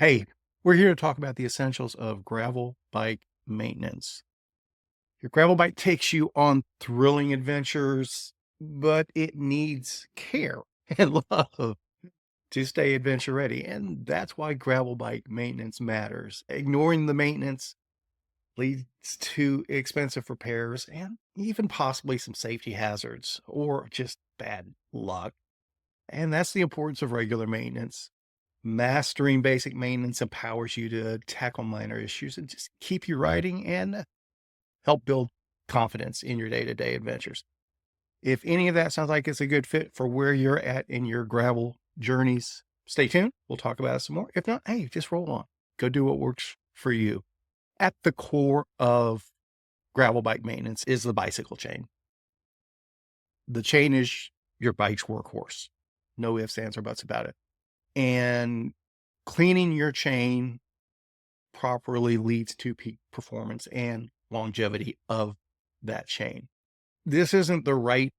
Hey, we're here to talk about the essentials of gravel bike maintenance. Your gravel bike takes you on thrilling adventures, but it needs care and love to stay adventure ready. And that's why gravel bike maintenance matters. Ignoring the maintenance leads to expensive repairs and even possibly some safety hazards or just bad luck. And that's the importance of regular maintenance. Mastering basic maintenance empowers you to tackle minor issues and just keep you riding and help build confidence in your day-to-day adventures. If any of that sounds like it's a good fit for where you're at in your gravel journeys, stay tuned. We'll talk about it some more. If not, hey, just roll on. Go do what works for you. At the core of gravel bike maintenance is the bicycle chain. The chain is your bike's workhorse. No ifs, ands, or buts about it. And cleaning your chain properly leads to peak performance and longevity of that chain. This isn't the right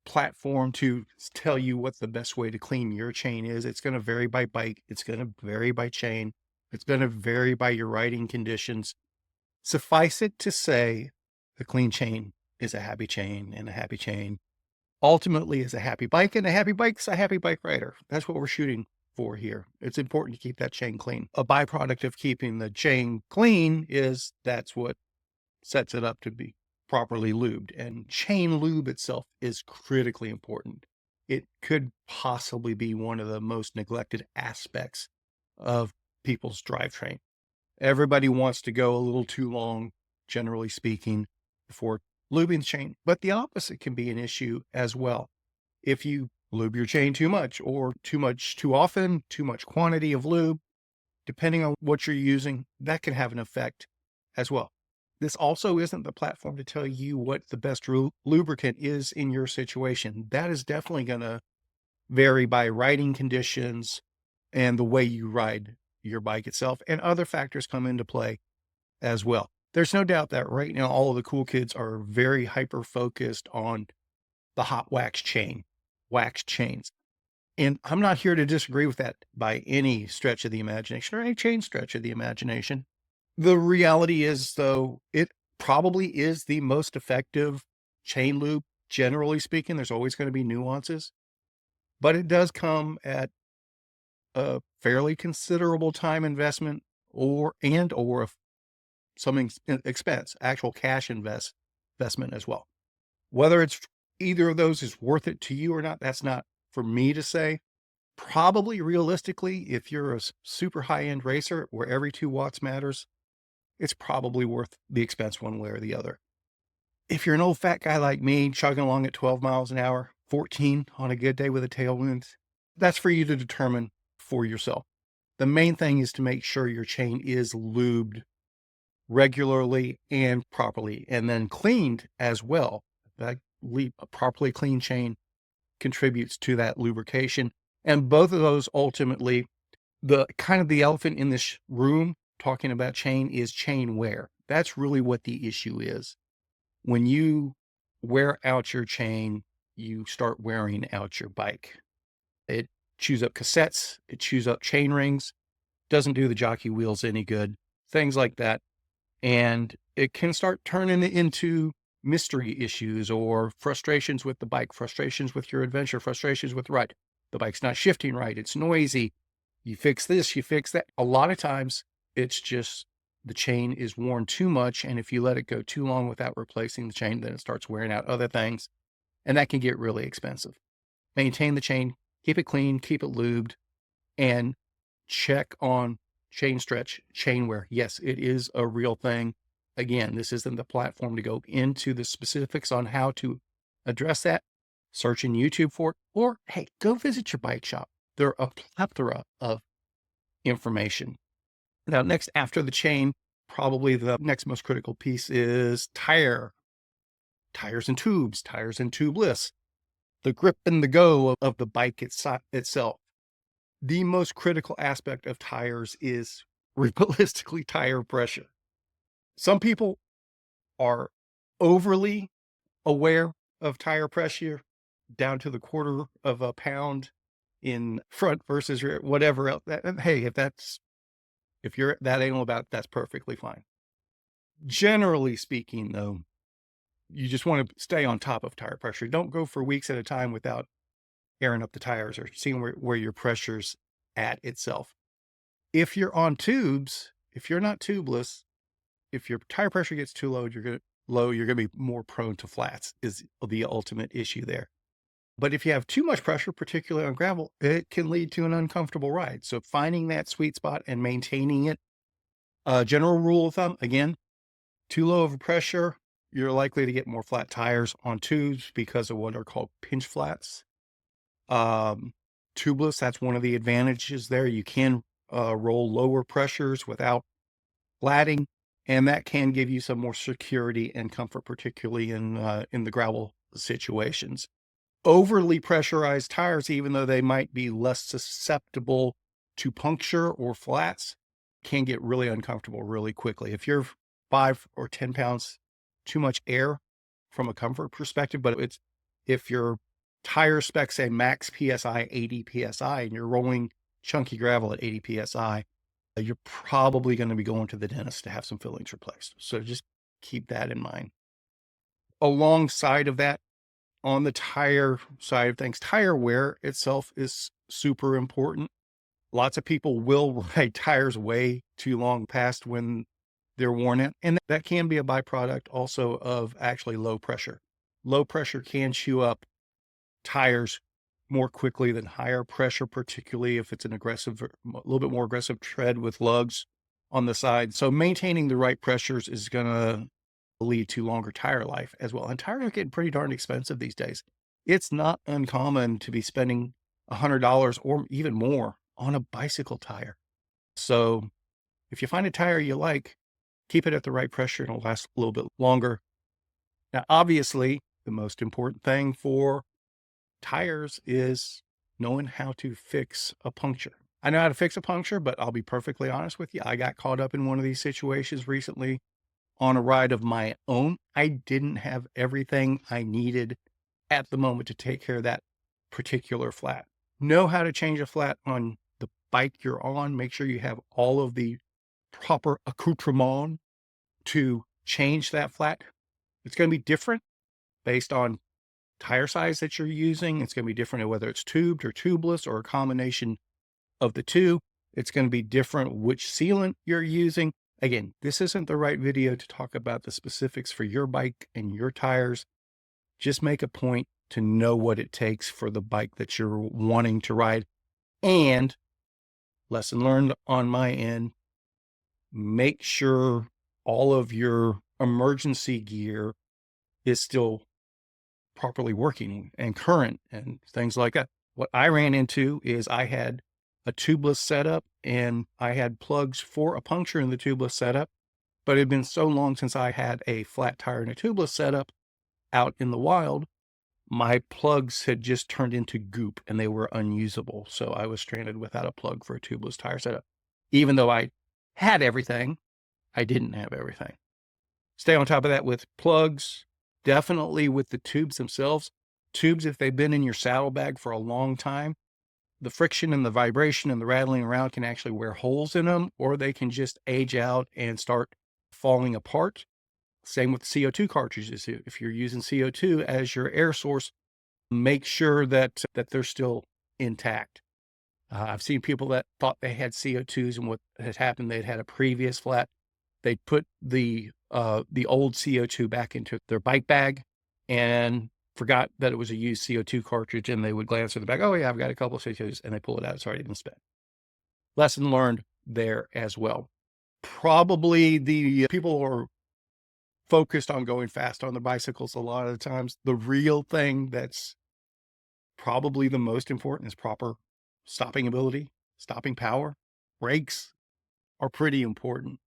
platform to tell you what the best way to clean your chain is. It's going to vary by bike. It's going to vary by chain. It's going to vary by your riding conditions. Suffice it to say, a clean chain is a happy chain, and a happy chain ultimately is a happy bike, and a happy bike's a happy bike rider. That's what we're shooting for here. It's important to keep that chain clean. A byproduct of keeping the chain clean is that's what sets it up to be properly lubed. And chain lube itself is critically important. It could possibly be one of the most neglected aspects of people's drivetrain. Everybody wants to go a little too long, generally speaking, before lubing the chain, but the opposite can be an issue as well. If you lube your chain too much or too often, too much quantity of lube, depending on what you're using, that can have an effect as well. This also isn't the platform to tell you what the best lubricant is in your situation. That is definitely going to vary by riding conditions and the way you ride your bike itself, and other factors come into play as well. There's no doubt that right now, all of the cool kids are very hyper focused on the hot wax chains. And I'm not here to disagree with that by any stretch of the imagination or any chain stretch of the imagination. The reality is, though, it probably is the most effective chain lube. Generally speaking, there's always going to be nuances, but it does come at a fairly considerable time investment or some expense, actual cash investment as well. Whether it's either of those is worth it to you or not, that's not for me to say. Probably realistically, if you're a super high-end racer where every 2 watts matters, it's probably worth the expense one way or the other. If you're an old fat guy like me, chugging along at 12 miles an hour, 14 on a good day with a tailwind, that's for you to determine for yourself. The main thing is to make sure your chain is lubed regularly and properly, and then cleaned as well. A properly clean chain contributes to that lubrication. And both of those ultimately, the kind of the elephant in this room talking about chain is chain wear. That's really what the issue is. When you wear out your chain, you start wearing out your bike. It chews up cassettes, it chews up chain rings, doesn't do the jockey wheels any good, things like that. And it can start turning into mystery issues or frustrations with the bike, frustrations with your adventure, frustrations with the ride. The bike's not shifting right. It's noisy. You fix this, you fix that. A lot of times it's just the chain is worn too much. And if you let it go too long without replacing the chain, then it starts wearing out other things. And that can get really expensive. Maintain the chain, keep it clean, keep it lubed, and check on chain stretch, chain wear. Yes, it is a real thing. Again, this isn't the platform to go into the specifics on how to address that. Search in YouTube for it, or hey, go visit your bike shop. There are a plethora of information. Now, next after the chain, probably the next most critical piece is tires and tubes, tires and tubeless, the grip and the go of the bike itself. The most critical aspect of tires is realistically tire pressure. Some people are overly aware of tire pressure down to the quarter of a pound in front versus rear, whatever else. Hey, if that's If you're that anal about it, that's perfectly fine. Generally speaking, though, you just want to stay on top of tire pressure. Don't go for weeks at a time without airing up the tires or seeing where your pressure's at itself. If you're on tubes, if you're not tubeless, if your tire pressure gets too you're gonna be more prone to flats is the ultimate issue there. But if you have too much pressure, particularly on gravel, it can lead to an uncomfortable ride. So finding that sweet spot and maintaining it. General rule of thumb, again, too low of a pressure, you're likely to get more flat tires on tubes because of what are called pinch flats. Tubeless, that's one of the advantages there. You can roll lower pressures without flatting, and that can give you some more security and comfort, particularly in the gravel situations. Overly pressurized tires, even though they might be less susceptible to puncture or flats, can get really uncomfortable really quickly. If you're 5 or 10 pounds too much air from a comfort perspective, but if your tire specs say max PSI 80 PSI and you're rolling chunky gravel at 80 PSI, you're probably going to be going to the dentist to have some fillings replaced. So just keep that in mind. Alongside of that, on the tire side of things, tire wear itself is super important. Lots of people will ride tires way too long past when they're worn out, and that can be a byproduct also of actually low pressure. Low pressure can chew up tires more quickly than higher pressure, particularly if it's a little bit more aggressive tread with lugs on the side. So maintaining the right pressures is going to lead to longer tire life as well. And tires are getting pretty darn expensive these days. It's not uncommon to be spending $100 or even more on a bicycle tire. So if you find a tire you like, keep it at the right pressure and it'll last a little bit longer. Now, obviously, the most important thing for tires is knowing how to fix a puncture. I know how to fix a puncture, but I'll be perfectly honest with you. I got caught up in one of these situations recently on a ride of my own. I didn't have everything I needed at the moment to take care of that particular flat. Know how to change a flat on the bike you're on. Make sure you have all of the proper accoutrement to change that flat. It's going to be different based on tire size that you're using. It's going to be different whether it's tubed or tubeless or a combination of the two. It's going to be different which sealant you're using. Again, this isn't the right video to talk about the specifics for your bike and your tires. Just make a point to know what it takes for the bike that you're wanting to ride. And lesson learned on my end, make sure all of your emergency gear is still properly working and current and things like that. What I ran into is I had a tubeless setup and I had plugs for a puncture in the tubeless setup, but it had been so long since I had a flat tire and a tubeless setup out in the wild, my plugs had just turned into goop and they were unusable. So I was stranded without a plug for a tubeless tire setup. Even though I had everything, I didn't have everything. Stay on top of that with plugs, definitely with the tubes themselves. Tubes, if they've been in your saddlebag for a long time, the friction and the vibration and the rattling around can actually wear holes in them, or they can just age out and start falling apart. Same with CO2 cartridges. If you're using CO2 as your air source, make sure that they're still intact. I've seen people that thought they had CO2s, and what had happened, they'd had a previous flat. They put the old CO2 back into their bike bag and forgot that it was a used CO2 cartridge, and they would glance through the bag. Oh yeah, I've got a couple of CO2s, and they pull it out. It's already been spent. Lesson learned there as well. Probably the people who are focused on going fast on the bicycles a lot of the times, the real thing that's probably the most important is proper stopping ability, stopping power. Brakes are pretty important.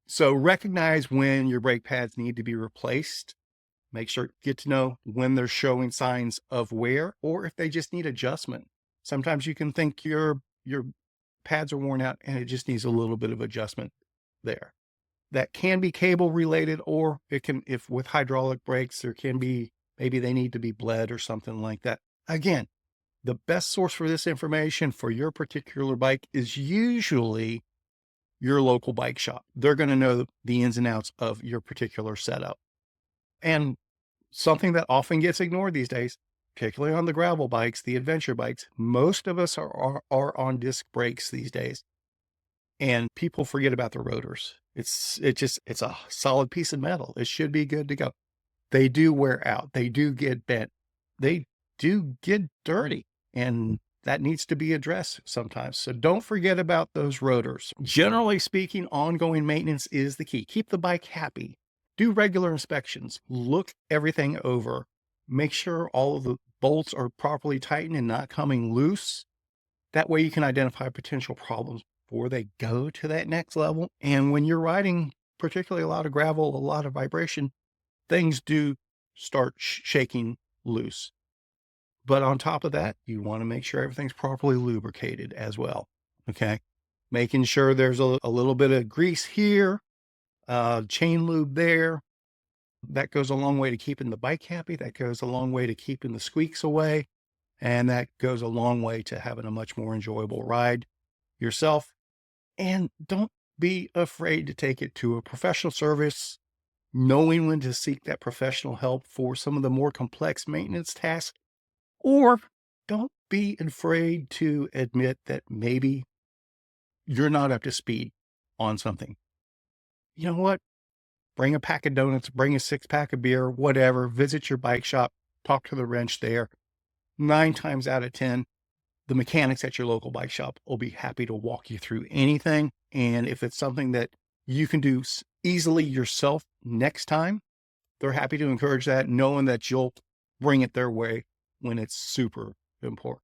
So recognize when your brake pads need to be replaced. Make sure, get to know when they're showing signs of wear or if they just need adjustment. Sometimes you can think your pads are worn out and it just needs a little bit of adjustment there. That can be cable related, or it can, if with hydraulic brakes, there can be, maybe they need to be bled or something like that. Again, the best source for this information for your particular bike is usually your local bike shop. They're going to know the ins and outs of your particular setup. And something that often gets ignored these days, particularly on the gravel bikes, the adventure bikes, most of us are on disc brakes these days. And people forget about the rotors. It's a solid piece of metal. It should be good to go. They do wear out. They do get bent. They do get dirty, and that needs to be addressed sometimes. So don't forget about those rotors. Generally speaking, ongoing maintenance is the key. Keep the bike happy. Do regular inspections. Look everything over. Make sure all of the bolts are properly tightened and not coming loose. That way you can identify potential problems before they go to that next level. And when you're riding, particularly a lot of gravel, a lot of vibration, things do start shaking loose. But on top of that, you want to make sure everything's properly lubricated as well. Okay. Making sure there's a little bit of grease here, chain lube there. That goes a long way to keeping the bike happy. That goes a long way to keeping the squeaks away. And that goes a long way to having a much more enjoyable ride yourself. And don't be afraid to take it to a professional service, knowing when to seek that professional help for some of the more complex maintenance tasks. Or don't be afraid to admit that maybe you're not up to speed on something. You know what? Bring a pack of donuts, bring a 6-pack of beer, whatever, visit your bike shop, talk to the wrench there. 9 times out of 10, the mechanics at your local bike shop will be happy to walk you through anything. And if it's something that you can do easily yourself next time, they're happy to encourage that, knowing that you'll bring it their way when it's super important.